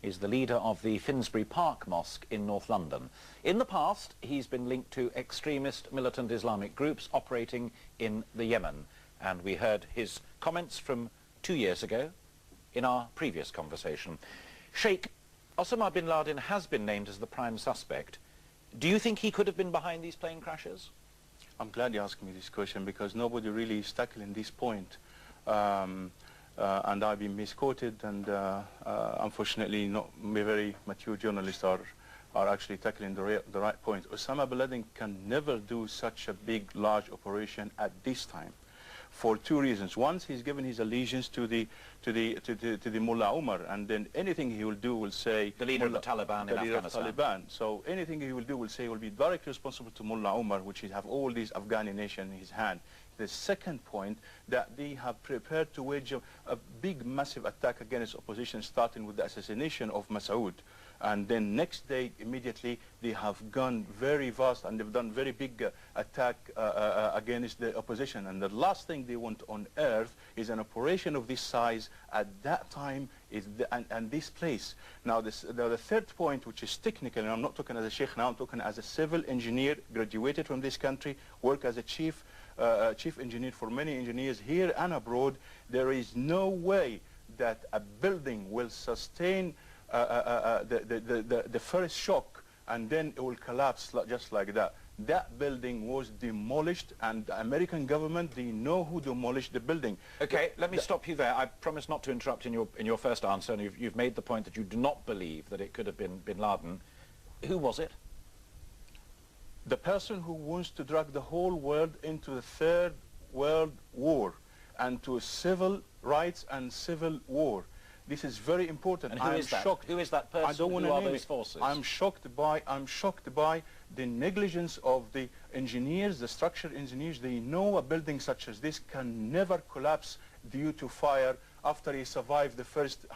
is the leader of the Finsbury Park Mosque in North London. In the past, he's been linked to extremist militant Islamic groups operating in the Yemen, and we heard his comments from 2 years ago in our previous conversation. Sheikh, Osama bin Laden has been named as the prime suspect. Do you think he could have been behind these plane crashes? I'm glad you asked me this question because nobody really is tackling this point. And I've been misquoted, and unfortunately not very mature journalists are actually tackling the right point. Osama bin Laden can never do such a big, large operation at this time, for two reasons. One, he's given his allegiance to the Mullah Omar, and then anything he will do will say the leader of the Taliban in Afghanistan. So anything he will do will say will be directly responsible to Mullah Omar, which have all these Afghani nation in his hand. The second point, that they have prepared to wage a big, massive attack against opposition, starting with the assassination of Masoud. And then next day, immediately, they have gone very vast and they've done very big attack against the opposition. And the last thing they want on earth is an operation of this size at that time and this place. Now, the third point, which is technical, and I'm not talking as a sheikh now, I'm talking as a civil engineer, graduated from this country, worked as a chief engineer for many engineers here and abroad. There is no way that a building will sustain the first shock and then it will collapse just like that. That building was demolished, and the American government, they know who demolished the building. Okay, let me stop you there. I promise not to interrupt in your first answer, and you've made the point that you do not believe that it could have been bin Laden. Who was it? The person who wants to drag the whole world into the Third World War and to civil rights and civil war. This is very important. And who is that? Who is that person? I don't want to name those forces? I'm shocked by the negligence of the engineers, the structural engineers. They know a building such as this can never collapse due to fire after he survived the first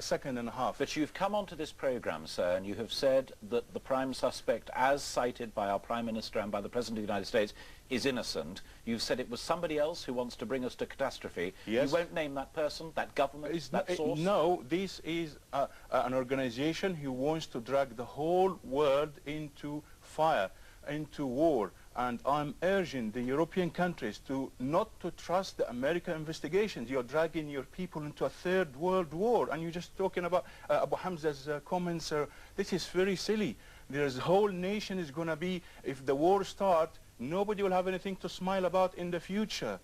second and a half. But you've come onto this program, sir, and you have said that the prime suspect, as cited by our Prime Minister and by the President of the United States, is innocent. You've said it was somebody else who wants to bring us to catastrophe. Yes. You won't name that person, that government, that source? No, this is an organization who wants to drag the whole world into fire, into war. And I'm urging the European countries not to trust the American investigations. You're dragging your people into a Third World War, and you're just talking about Abu Hamza's comments. This is very silly. There's a whole nation is going to be, if the war starts, nobody will have anything to smile about in the future.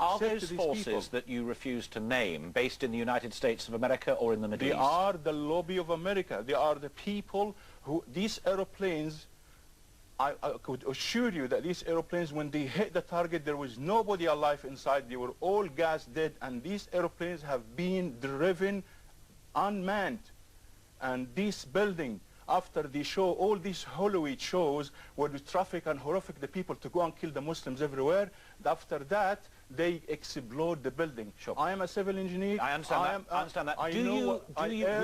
Are those forces that you refuse to name based in the United States of America or in the Middle East? They are the lobby of America. They are the people who, these aeroplanes, I could assure you that these aeroplanes, when they hit the target, there was nobody alive inside. They were all gas dead, and these aeroplanes have been driven unmanned. And this building, after they show all these Hollywood shows where the traffic and horrific the people to go and kill the Muslims everywhere, after that, they explode the building. Sure. I am a civil engineer. I understand that.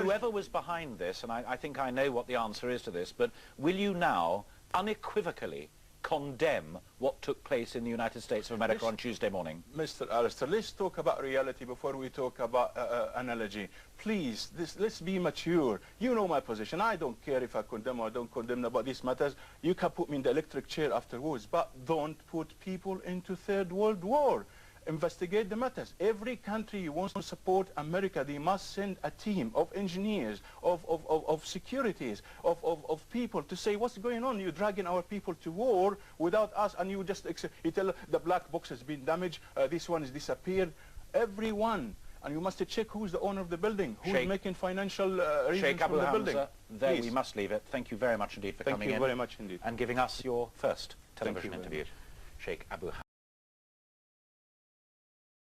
Whoever was behind this, and I think I know what the answer is to this, but will you now unequivocally condemn what took place in the United States of America on Tuesday morning? Mr. Alistair, let's talk about reality before we talk about analogy. Please, let's be mature. You know my position. I don't care if I condemn or don't condemn about these matters. You can put me in the electric chair afterwards, but don't put people into Third World War. Investigate the matters. Every country who wants to support America, they must send a team of engineers, of securities, of people to say, what's going on? You're dragging our people to war without us, and you just you tell the black box has been damaged, this one has disappeared. Everyone. And you must check who's the owner of the building, who's making financial reasons from the building. There we must leave it. Thank you very much indeed for coming in. Thank you very much indeed. And giving us your first television interview. Sheikh Abu Hamza.